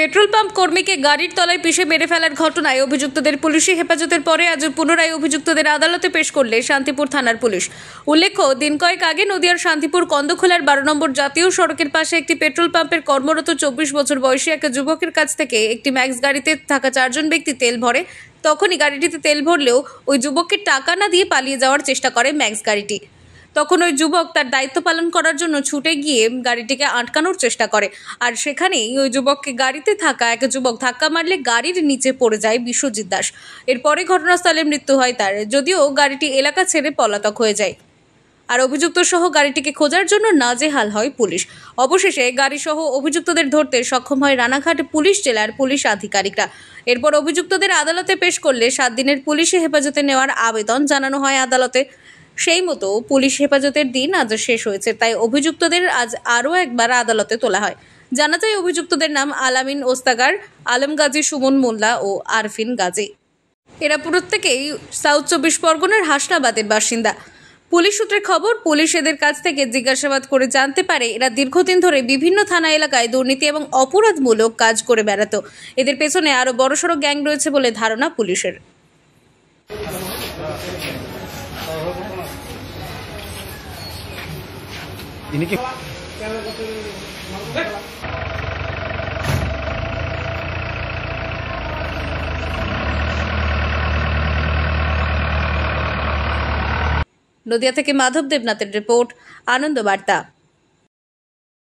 Petrol pump কর্মীকে গাড়ির তলায় পিষে মেরে ফেলার ঘটনায় অভিযুক্তদের পুলিশি হেফাজতের পরে আজ পুনরায় অভিযুক্তদের আদালতে পেশ করলে শান্তিপুর থানার পুলিশ। উল্লেখ্য, দিন কয়েক আগে নদিয়ার শান্তিপুর কন্দখোলার 12 নম্বর জাতীয় সড়কের পাশে একটি পেট্রোল পাম্পের কর্মরত 24 বছর বয়সী এক যুবকের কাছ থেকে একটি ম্যাক্স গাড়িতে থাকা 4 জন ব্যক্তি তেল ভরে। তখনই গাড়িটিতে তেল ভরলেও ওই যুবককে টাকা না দিয়ে পালিয়ে যাওয়ার চেষ্টা করে ম্যাক্স গাড়িটি। তখন ওই যুবক তার দায়িত্ব পালন করার জন্য ছুটে গিয়ে গাড়িটিকে আটকানোর চেষ্টা করে, আর সেখানেই ওই যুবককে গাড়িতে থাকা এক যুবক ধাক্কা মারলে গাড়ির নিচে পড়ে যায় বিশ্বজিৎ দাস। এরপরে ঘটনাস্থলে মৃত্যু হয় তার, যদিও গাড়িটি এলাকা ছেড়ে পলাতক হয়ে যায়। আর অভিযুক্ত সহ গাড়িটিকে খোঁজার জন্য নাজেহাল হয় পুলিশ। অবশেষে গাড়ি সহ অভিযুক্তদের ধরতে সক্ষম হয় রানাঘাট পুলিশ জেলার পুলিশ আধিকারিকরা। এরপর অভিযুক্তদের আদালতে পেশ করলে 7 দিনের পুলিশি হেফাজতে নেওয়ার আবেদন জানানো হয় আদালতে। সেই মতো পুলিশ হেফাজতের দিন আজ শেষ হয়েছে, তাই অভিযুক্তদের আজ আরও একবার আদালতে তোলা হয়। জানা যায় অভিযুক্তদের নাম আলামিন ওস্তাগার, আলম গাজী, সুমন মোল্লা ও আরফিন গাজী। এরা প্রত্যেকেই সাউথ 24 পরগনার হাসনাবাদের বাসিন্দা। পুলিশ সূত্রে খবর, পুলিশ এদের কাছ থেকে জিজ্ঞাসাবাদ করে জানতে পারে এরা দীর্ঘদিন ধরে বিভিন্ন থানা এলাকায় দুর্নীতি এবং অপরাধমূলক কাজ করে বেড়াতো। এদের পেছনে আরও বড়সড় গ্যাং রয়েছে বলে ধারণা পুলিশের। নদিয়া থেকে মাধব দেবনাথের রিপোর্ট, আনন্দ বার্তা।